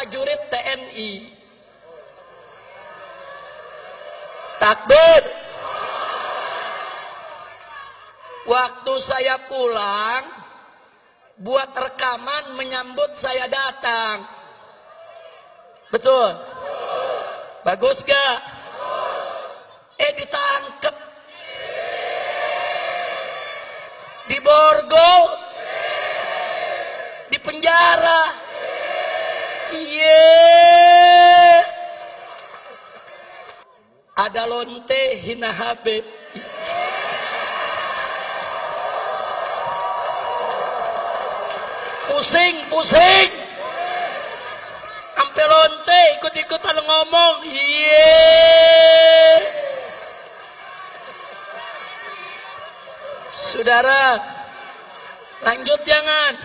prajurit TNI. Takbir. Waktu saya pulang, buat rekaman menyambut saya datang. Betul? Bagus gak? Ditangkep. Diborgol. Di penjara. Ada lonte hina Habib. Pusing. Ampe lonte ikut-ikutan ngomong. Saudara, lanjut jangan.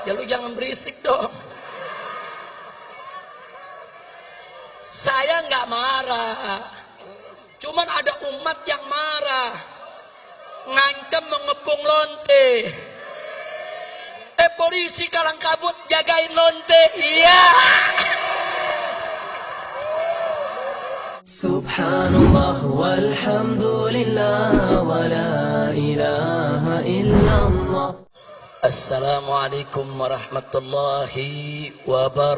Ya lu jangan berisik dong. Saya nggak marah. Cuman ada umat yang marah. Ngancam mengepung lonte. Polisi kalang kabut jagain lonte. Iya. Subhanallah walhamdulillah wa la ilaha illallah. Assalamualaikum warahmatullahi wabarakatuh.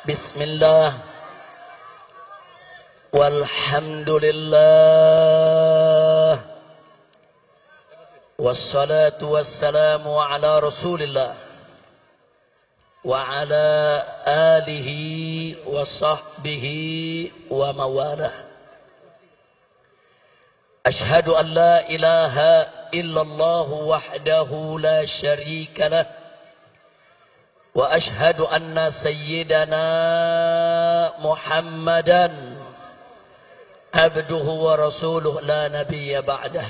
Bismillah. Walhamdulillah. Wassalatu wassalamu ala Rasulillah wa ala alihi wa sahbihi wa mawalah. Ashhadu an la ilaha illallah wahdahu la sharika lah wa ashhadu anna sayyidana Muhammadan abduhu wa rasuluh la nabiyya ba'dah.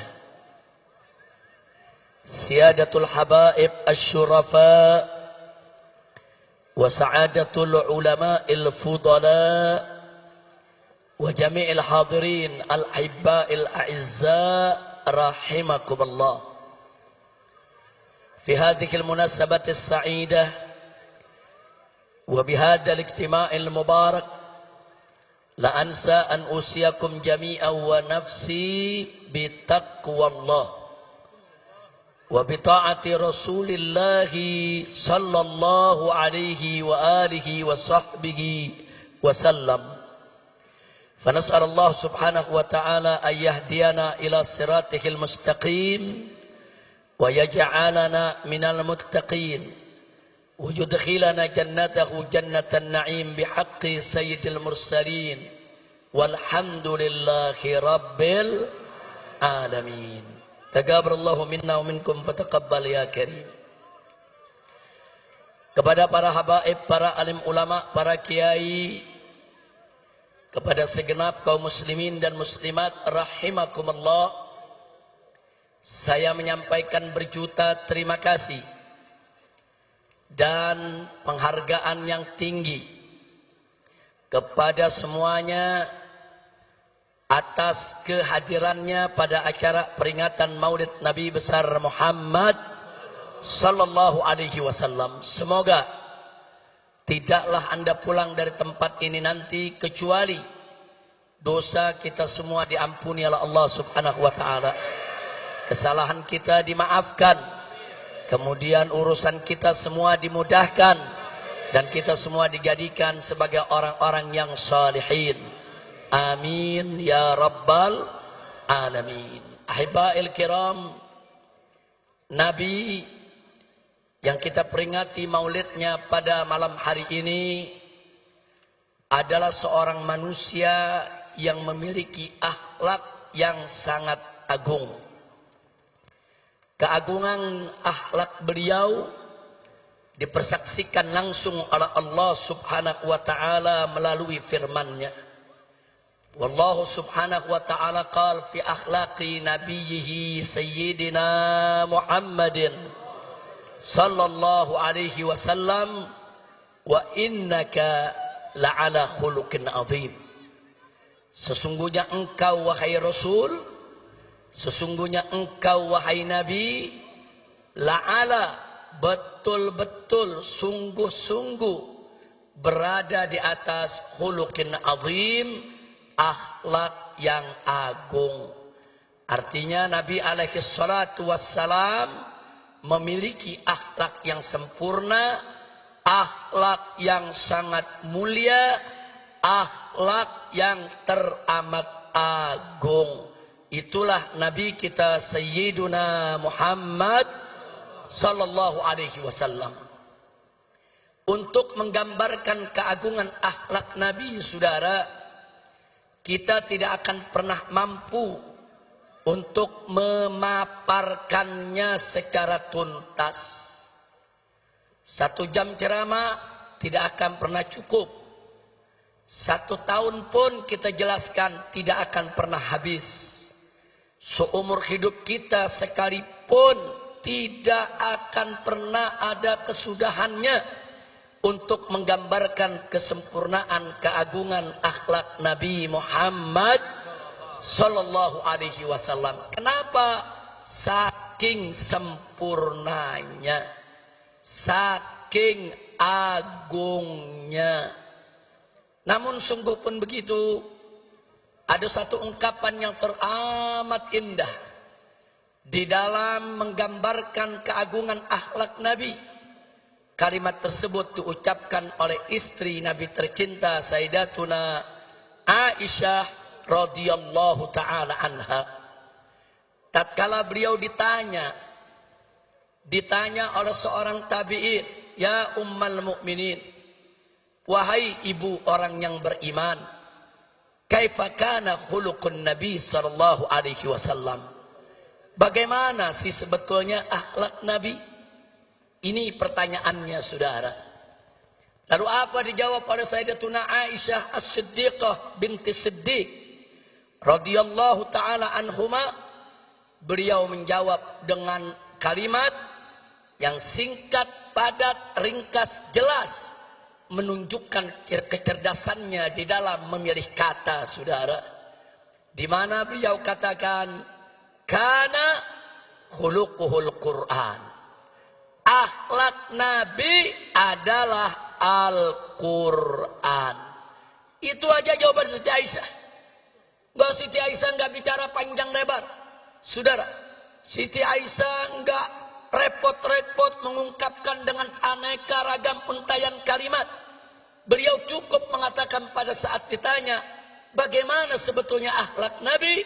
Siyadatul habaib asy-syurafa wa sa'adatul ulama'il fudala wa jami'il hadirin al-hibba'il a'izza rahimakumullah. Fi hadhihi al-munasabati as-sa'idah wa bihadha al-ijtima'il mubarak la ansa an usiyakum jami'an wa nafsi bitaqwallah wa bita'ati Rasulillahi sallallahu alaihi wa alihi wa sahbihi wa sallam. Fanas'al Allah subhanahu wa ta'ala an yahdiyana ila siratihil mustaqim wa yaj'alana minal muttaqin wa yudkhilana jannatahu jannatan na'im bihaqqi sayyidil mursalin walhamdulillahi rabbil alamin. Taqabbalallahu minna wa minkum fataqabbal ya karim. Kepada para habaib, para alim ulama, para kiai, kepada segenap kaum muslimin dan muslimat rahimakumullah, saya menyampaikan berjuta terima kasih dan penghargaan yang tinggi kepada semuanya atas kehadirannya pada acara peringatan Maulid Nabi besar Muhammad sallallahu alaihi wasallam. Semoga tidaklah Anda pulang dari tempat ini nanti kecuali dosa kita semua diampuni oleh Allah subhanahu wa ta'ala. Kesalahan kita dimaafkan. Kemudian urusan kita semua dimudahkan. Dan kita semua dijadikan sebagai orang-orang yang salihin. Amin ya rabbal alamin. Ahibba'il kiram, Nabi yang kita peringati maulidnya pada malam hari ini adalah seorang manusia yang memiliki akhlak yang sangat agung. Keagungan akhlak beliau dipersaksikan langsung oleh Allah subhanahu wa ta'ala melalui firman-Nya. Wallahu subhanahu wa ta'ala qala fi akhlaqi nabiyhi sayyidina Muhammadin sallallahu alaihi wasallam wa innaka la'ala khuluqin azim. Sesungguhnya engkau wahai Rasul, sesungguhnya engkau wahai Nabi, la'ala, betul-betul, sungguh-sungguh berada di atas khuluqin azim, akhlak yang agung. Artinya Nabi alaihi salatu wassalam memiliki akhlak yang sempurna, akhlak yang sangat mulia, akhlak yang teramat agung. Itulah Nabi kita Sayyiduna Muhammad sallallahu alaihi wasallam. Untuk menggambarkan keagungan akhlak Nabi, saudara, kita tidak akan pernah mampu untuk memaparkannya secara tuntas. 1 jam ceramah tidak akan pernah cukup. 1 tahun pun kita jelaskan tidak akan pernah habis. Seumur hidup kita sekalipun tidak akan pernah ada kesudahannya untuk menggambarkan kesempurnaan keagungan akhlak Nabi Muhammad sallallahu alaihi wasallam. Kenapa? Saking sempurnanya, saking agungnya. Namun sungguh pun begitu, ada satu ungkapan yang teramat indah di dalam menggambarkan keagungan akhlak Nabi. Kalimat tersebut diucapkan oleh istri Nabi tercinta Sayyidatuna Aisyah radhiyallahu taala anha. Tatkala beliau ditanya oleh seorang tabi'in, "Ya ummal mukminin, wahai ibu orang yang beriman, kaifa kana khuluqun Nabi sallallahu alaihi wasallam?" Bagaimana sih sebetulnya akhlak Nabi? Ini pertanyaannya, saudara. Lalu apa dijawab oleh Sayyidatuna Aisyah As-Siddiqah binti Siddiq radhiyallahu taala anhuma? Beliau menjawab dengan kalimat yang singkat, padat, ringkas, jelas, menunjukkan kecerdasannya di dalam memilih kata, saudara. Di mana beliau katakan, kana khuluquhul Qur'an. Akhlak Nabi adalah Al-Quran. Itu aja jawaban Siti Aisyah. Siti Aisyah nggak bicara panjang lebar, saudara. Siti Aisyah nggak repot-repot mengungkapkan dengan aneka ragam untayan kalimat. Beliau cukup mengatakan pada saat ditanya, bagaimana sebetulnya akhlak Nabi?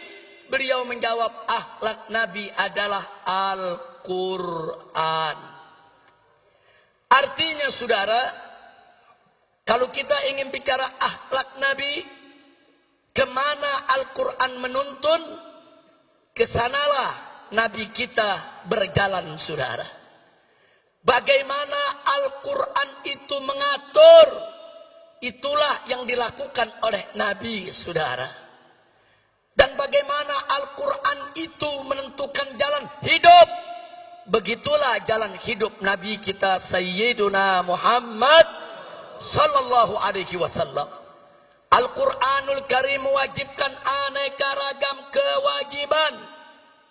Beliau menjawab, akhlak Nabi adalah Al-Quran. Artinya, saudara, kalau kita ingin bicara akhlak Nabi, kemana Al-Quran menuntun, kesanalah Nabi kita berjalan, saudara. Bagaimana Al-Quran itu mengatur, itulah yang dilakukan oleh Nabi, saudara. Dan bagaimana Al-Quran itu menentukan jalan hidup, begitulah jalan hidup Nabi kita Sayyiduna Muhammad sallallahu alaihi wasallam. Al-Quranul Karim mewajibkan aneka ragam kewajiban.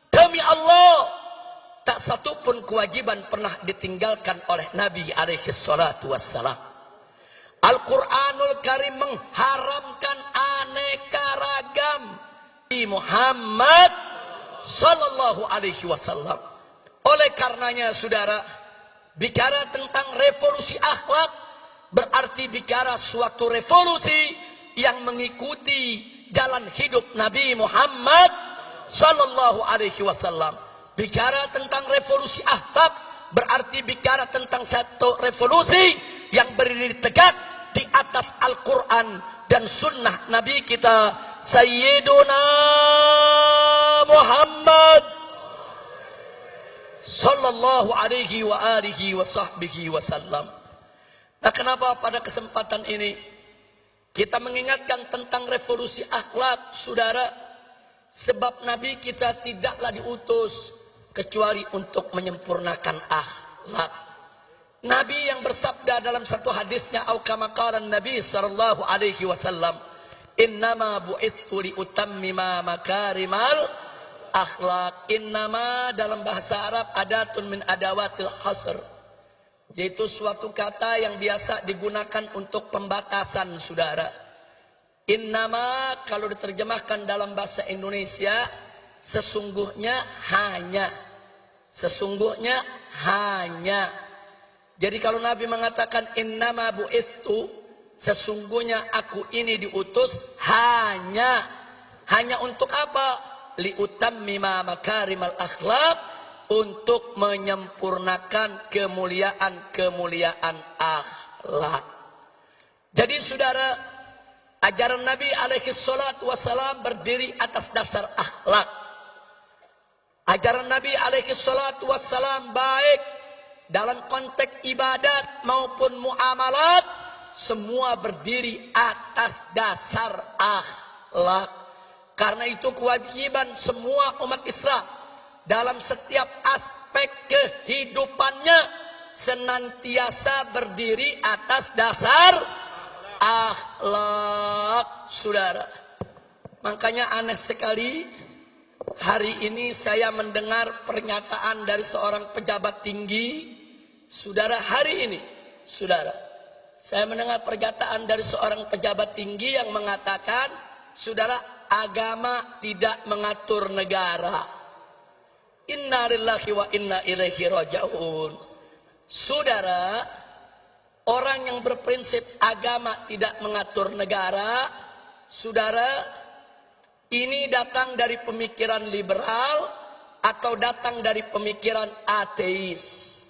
Demi Allah, tak satu pun kewajiban pernah ditinggalkan oleh Nabi alaihi salatu wassalam. Al-Quranul Karim mengharamkan aneka ragam di Muhammad sallallahu alaihi wasallam. Oleh karenanya, saudara, bicara tentang revolusi akhlak berarti bicara suatu revolusi yang mengikuti jalan hidup Nabi Muhammad sallallahu alaihi wasallam. Bicara tentang revolusi akhlak berarti bicara tentang satu revolusi yang berdiri tegak di atas Al-Quran dan sunnah Nabi kita Sayyiduna Muhammad sallallahu alaihi wa alihi wa sahbihi wasallam. Nah, kenapa pada kesempatan ini kita mengingatkan tentang revolusi akhlak, saudara? Sebab Nabi kita tidaklah diutus kecuali untuk menyempurnakan akhlak. Nabi yang bersabda dalam satu hadisnya, au kama qala Nabi sallallahu alaihi wasallam, Innama bu'ithu liutammima makarimal akhlak. Innama dalam bahasa Arab adatun min adawatil hasr, yaitu suatu kata yang biasa digunakan untuk pembatasan, saudara. Innama kalau diterjemahkan dalam bahasa Indonesia, sesungguhnya hanya. Sesungguhnya hanya. Jadi kalau Nabi mengatakan innama bu'ithu, sesungguhnya aku ini diutus hanya. Hanya untuk apa? Liutammima makarimal akhlak, untuk menyempurnakan kemuliaan-kemuliaan akhlak. Jadi saudara, ajaran Nabi alaihi salatu wassalam berdiri atas dasar akhlak. Ajaran Nabi alaihi salatu wassalam baik dalam konteks ibadat maupun muamalat, semua berdiri atas dasar akhlak. Karena itu kewajiban semua umat Islam dalam setiap aspek kehidupannya senantiasa berdiri atas dasar akhlak, saudara. Makanya aneh sekali, hari ini saya mendengar pernyataan dari seorang pejabat tinggi, saudara. Hari ini, saudara, saya mendengar pernyataan dari seorang pejabat tinggi yang mengatakan, saudara, agama tidak mengatur negara. Inna lillahi wa inna ilaihi raji'un. Saudara, orang yang berprinsip agama tidak mengatur negara, saudara, ini datang dari pemikiran liberal atau datang dari pemikiran ateis.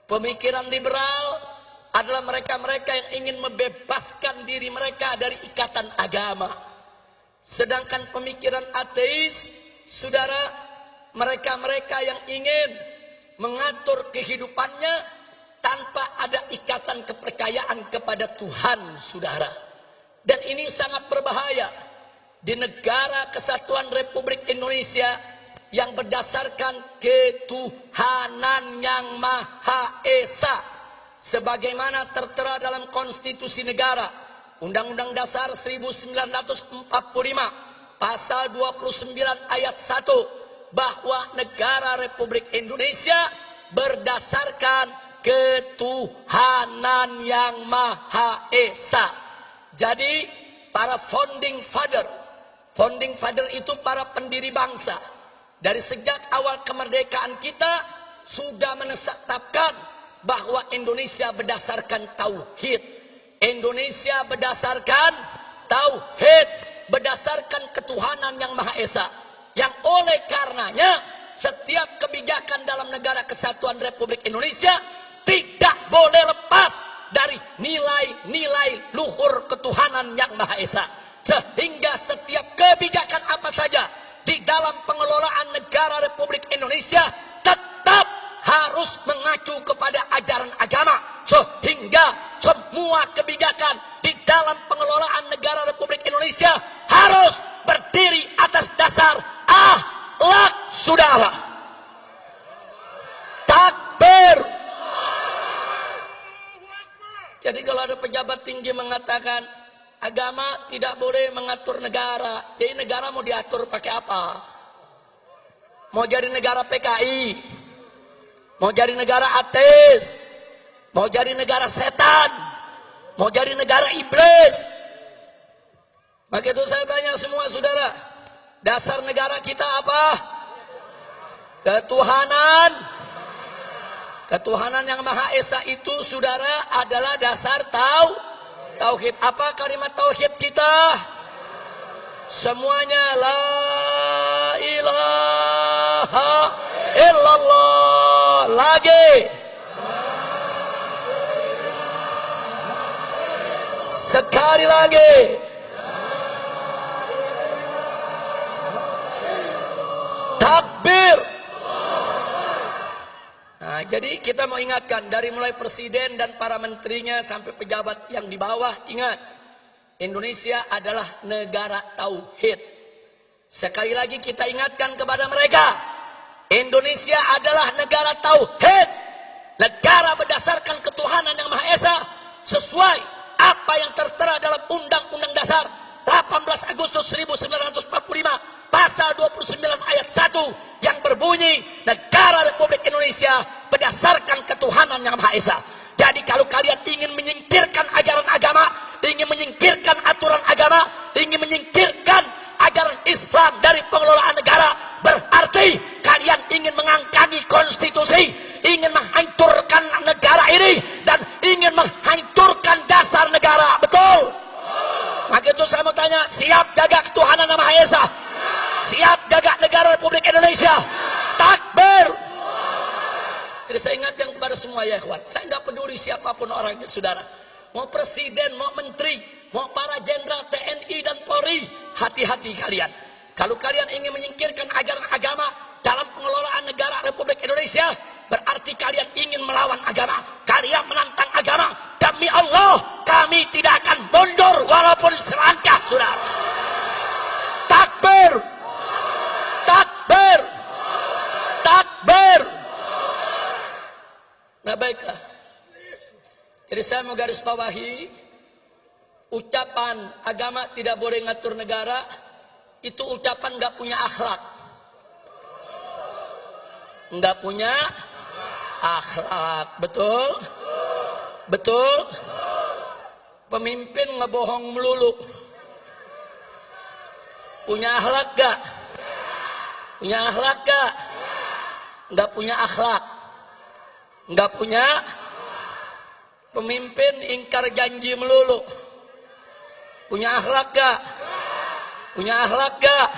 Pemikiran liberal adalah mereka-mereka yang ingin membebaskan diri mereka dari ikatan agama. Sedangkan pemikiran ateis, saudara, mereka-mereka yang ingin mengatur kehidupannya tanpa ada ikatan kepercayaan kepada Tuhan, saudara. Dan ini sangat berbahaya di negara kesatuan Republik Indonesia yang berdasarkan ketuhanan yang Maha Esa, sebagaimana tertera dalam konstitusi negara Undang-Undang Dasar 1945 pasal 29 ayat 1, bahwa negara Republik Indonesia berdasarkan ketuhanan yang Maha Esa. Jadi para founding father itu para pendiri bangsa, dari sejak awal kemerdekaan kita sudah menetapkan bahwa Indonesia berdasarkan tauhid. Indonesia berdasarkan tauhid, berdasarkan ketuhanan yang Maha Esa. Yang oleh karenanya setiap kebijakan dalam negara kesatuan Republik Indonesia tidak boleh lepas dari nilai-nilai luhur ketuhanan yang Maha Esa. Sehingga setiap kebijakan apa saja di dalam pengelolaan negara Republik Indonesia tetap harus mengacu kepada ajaran agama. Sehingga semua kebijakan di dalam pengelolaan negara Republik Indonesia harus berdiri atas dasar akhlak, saudara. Takbir. Jadi kalau ada pejabat tinggi mengatakan agama tidak boleh mengatur negara, jadi negara mau diatur pakai apa? Mau jadi negara PKI, mau jadi negara ateis, mau jadi negara setan, mau jadi negara iblis. Maka itu saya tanya semua saudara, dasar negara kita apa? Ketuhanan. Ketuhanan yang Maha Esa itu, saudara, adalah dasar tauhid. Apa kalimat tauhid kita? Semuanya la ilaha illallah. Lagi. Sekali lagi. Takbir. Nah, jadi kita mau ingatkan dari mulai presiden dan para menterinya sampai pejabat yang di bawah, ingat, Indonesia adalah negara tauhid. Sekali lagi kita ingatkan kepada mereka, Indonesia adalah negara tauhid, negara berdasarkan ketuhanan yang Maha Esa, sesuai apa yang tertera dalam Undang-Undang Dasar 18 Agustus 1945 pasal 29 ayat 1 yang berbunyi negara Republik Indonesia berdasarkan ketuhanan yang Maha Esa. Jadi kalau kalian ingin menyingkirkan ajaran agama, ingin menyingkirkan aturan agama, ingin menyingkirkan ajaran Islam dari pengelolaan negara, berarti kalian ingin mengangkangi konstitusi, ingin menghancurkan negara ini, dan ingin menghancurkan dasar negara. Betul? Maka itu saya mau tanya, siap jaga ketuhanan yang Maha Esa? Siap jaga negara Republik Indonesia? Takbir! Jadi saya ingatkan kepada semua ya ikhwan, saya nggak peduli siapapun orangnya saudara, mau presiden, mau menteri, mau para jenderal TNI dan Polri, hati-hati kalian. Kalau kalian ingin menyingkirkan ajaran agama dalam pengelolaan negara Republik Indonesia, berarti kalian ingin melawan agama, kalian menantang agama. Demi Allah, kami tidak akan mundur walaupun selangkah, saudara. Takbir! Takbir! Takbir! Nah baiklah, jadi saya mau garis bawahi, ucapan agama tidak boleh ngatur negara, itu ucapan nggak punya akhlak. Nggak punya akhlak, betul? Betul? Pemimpin ngebohong melulu. Punya akhlak gak? Punya akhlak gak? Nggak punya akhlak. Nggak punya. Pemimpin ingkar janji melulu. Punya akhlak gak? Punya akhlak gak?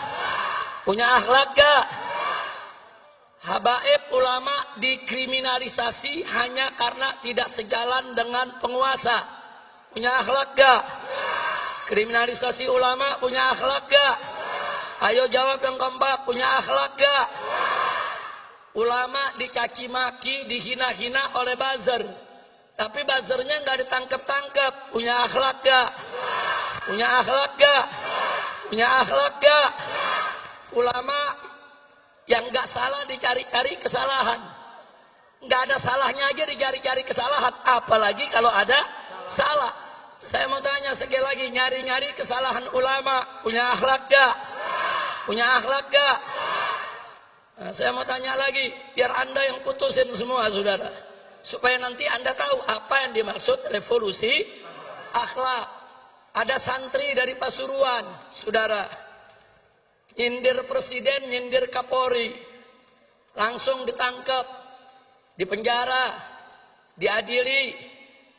Punya akhlak gak? Habaib ulama dikriminalisasi hanya karena tidak sejalan dengan penguasa. Punya akhlak gak? Kriminalisasi ulama punya akhlak gak? Ayo jawab yang keempat, punya akhlak gak? Ulama dicaci maki, dihina-hina oleh buzzer, tapi buzzernya nggak ditangkap-tangkap. Punya akhlak gak? Punya akhlak gak? Punya akhlak gak? Ulama yang nggak salah dicari-cari kesalahan, nggak ada salahnya aja dicari-cari kesalahan, apalagi kalau ada salah. Saya mau tanya sekali lagi, nyari-nyari kesalahan ulama punya akhlak gak? Punya akhlak gak? Nah, saya mau tanya lagi, biar Anda yang putusin semua saudara, supaya nanti Anda tahu apa yang dimaksud revolusi akhlak. Ada santri dari Pasuruan saudara, nyindir presiden, nyindir Kapolri, langsung ditangkap, dipenjara, diadili,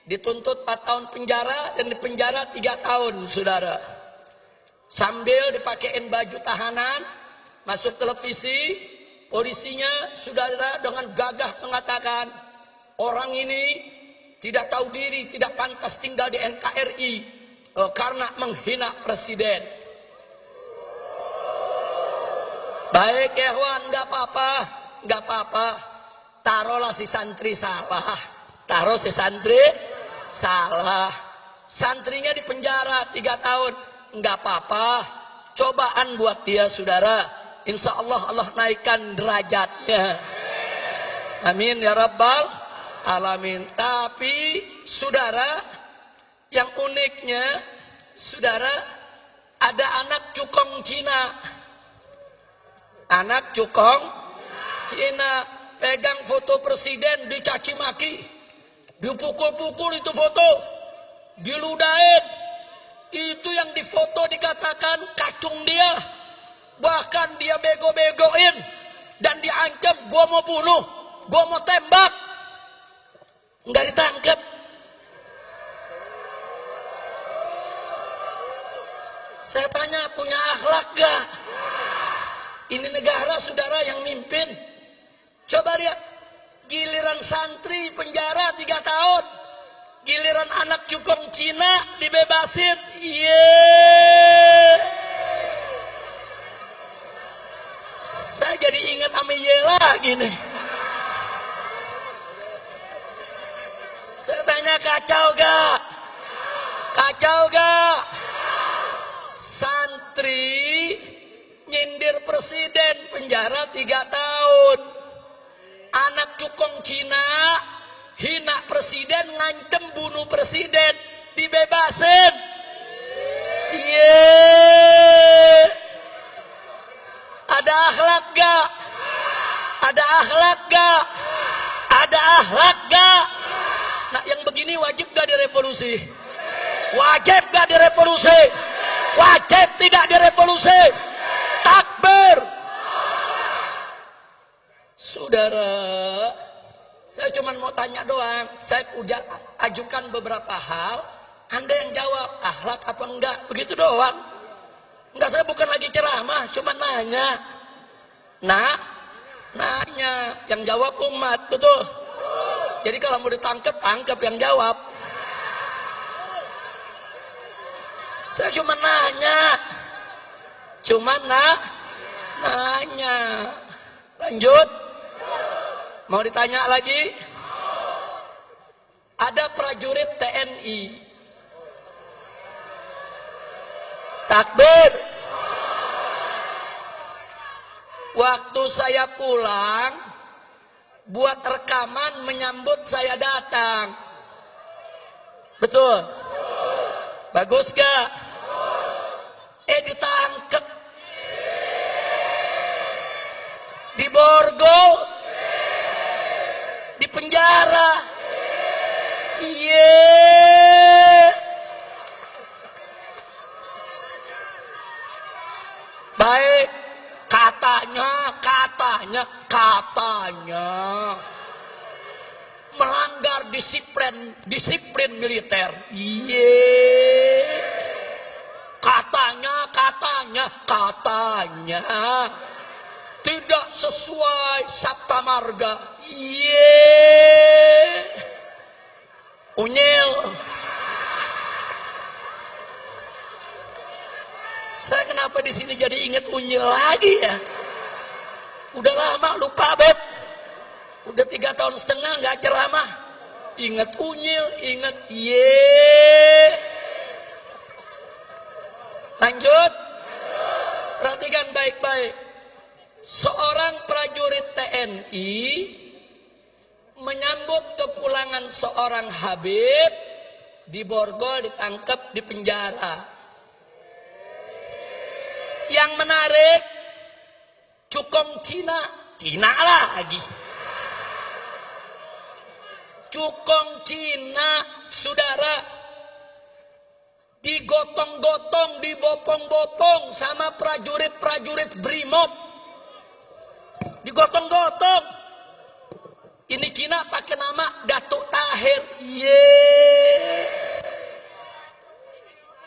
dituntut 4 tahun penjara dan dipenjara 3 tahun saudara. Sambil dipakein baju tahanan, masuk televisi, polisinya saudara dengan gagah mengatakan, orang ini tidak tahu diri, tidak pantas tinggal di NKRI karena menghina presiden. Baik ya kawan, nggak apa-apa, nggak apa-apa. Taruhlah si santri salah, taruh si santri salah, santrinya di penjara 3 tahun, nggak apa-apa. Cobaan buat dia saudara, insya Allah Allah naikkan derajatnya. Amin ya rabbal alamin. Tapi saudara, yang uniknya saudara, ada anak cukong Cina. Anak cukong Cina pegang foto presiden, dicaci maki, dipukul-pukul itu foto, diludahin. Itu yang difoto dikatakan kacung dia, bahkan dia bego-begoin dan diancam, gua mau bunuh, gua mau tembak, nggak ditangkap. Saya tanya, punya akhlak gak? Ini negara saudara yang mimpin. Coba lihat, giliran santri penjara 3 tahun, giliran anak cukong Cina dibebasin. Saya jadi ingat sama lagi nih. Saya tanya, kacau gak? Kacau gak? Santri nyindir presiden penjara 3 tahun. Anak cukong Cina hina presiden, ngancem bunuh presiden, dibebasin. Ada akhlak gak? Ada akhlak gak? Ada akhlak gak? Nah, yang begini wajib gak direvolusi? Wajib gak direvolusi? Wajib tidak direvolusi? Takbir. Saudara, saya cuma mau tanya doang. Saya udah ajukan beberapa hal, Anda yang jawab akhlak apa enggak, begitu doang. Enggak, saya bukan lagi ceramah, cuma nanya. Nanya, yang jawab umat, betul. Jadi kalau mau ditangkap, tangkap yang jawab. Saya cuma nanya. Nanya. Lanjut. Mau ditanya lagi? Ada prajurit TNI. Takbir. Waktu saya pulang, buat rekaman menyambut saya datang. Betul? Bagus gak? Ditangkep. Diborgol. Di penjara. Baik. Katanya melanggar disiplin militer. Katanya tidak sesuai Sabta Marga. Unyil. Saya kenapa di sini jadi ingat unyil lagi ya? Udah lama lupa, Beb. Udah 3 tahun setengah nggak ceramah. Ingat unyil, ingat Lanjut. Perhatikan baik-baik. Seorang prajurit TNI menyambut kepulangan seorang Habib, diborgol, ditangkap, dipenjara. Yang menarik, Cukong Cina lagi. Cukong Cina, saudara, digotong-gotong, dibopong-bopong sama prajurit-prajurit Brimob. Digotong-gotong. Ini Cina pakai nama Datuk Tahir.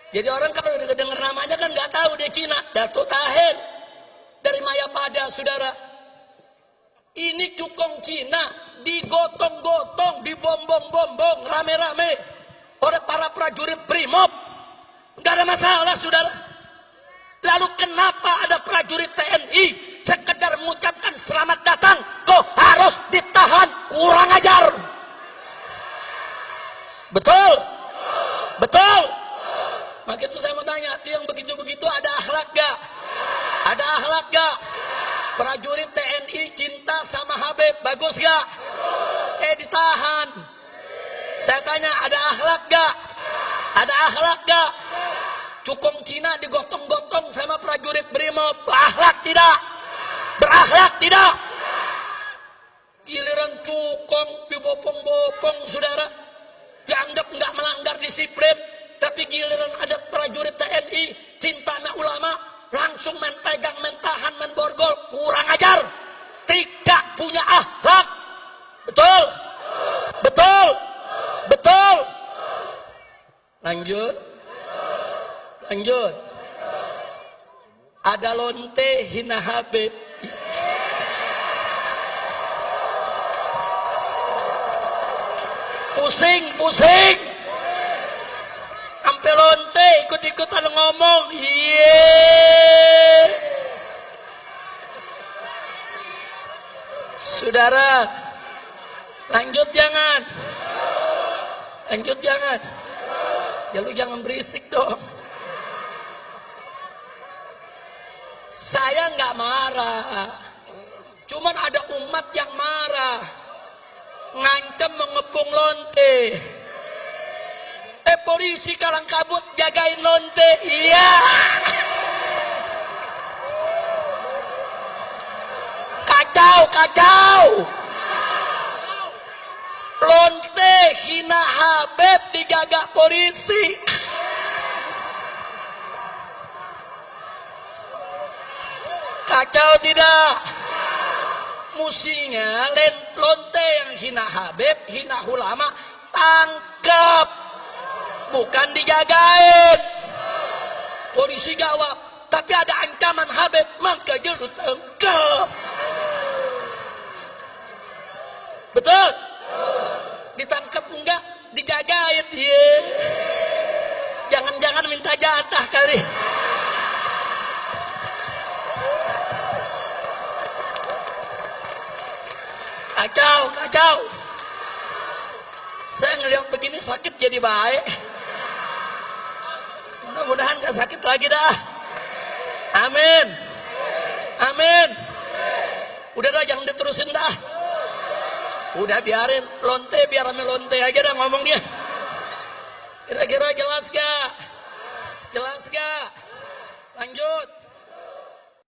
Jadi orang kalau dengar namanya kan nggak tahu dia Cina. Datuk Tahir dari Mayapada, saudara. Ini Cukong Cina digotong-gotong, dibombong-bombong, rame-rame oleh para prajurit Brimob. Nggak ada masalah, saudara. Lalu kenapa ada prajurit TNI sekedar mengucapkan selamat datang kok harus ditahan? Kurang ajar. Betul? Betul? Maka itu saya mau tanya, itu yang begitu-begitu ada akhlak gak? Ada akhlak gak? Prajurit TNI cinta sama Habib, bagus gak? Ditahan. Saya tanya, ada akhlak gak? Ada akhlak gak? Cukong Cina digotong-gotong sama prajurit Brimob, berakhlak tidak? Berakhlak tidak? Giliran Cukong dibopong-bopong, saudara, dianggap nggak melanggar disiplin. Tapi giliran ada prajurit TNI cinta sama ulama, langsung main pegang, main tahan, main borgol. Kurang ajar. Tidak punya akhlak. Betul? Betul? Betul? Lanjut. Lanjut. Ada lonte hina Habib. Pusing. Sampai lonte ikut-ikutan ngomong. Saudara, lanjut jangan. Lanjut jangan. Ya lu jangan berisik dong. Saya nggak marah. Cuman ada umat yang marah. Ngancam mengepung lonte. polisi kalang kabut jagain lonte. Iya. Kacau. Lonte hina Habib dijaga polisi. Kacau tidak? Musinya lonte yang hina Habib, hina ulama, tangkap. Bukan dijagain. Polisi jawab, tapi ada ancaman Habib, maka juru tangkap. Betul? Ditangkap enggak? Dijagain. Yeah. Jangan-jangan minta jatah kali. Kacau. Saya ngelihat begini sakit jadi baik. Mudah-mudahan gak sakit lagi dah. Amin. Udah dah, jangan diterusin dah. Udah biarin lonte, biar rame lonte aja dah ngomongnya. Kira-kira jelas gak? Lanjut.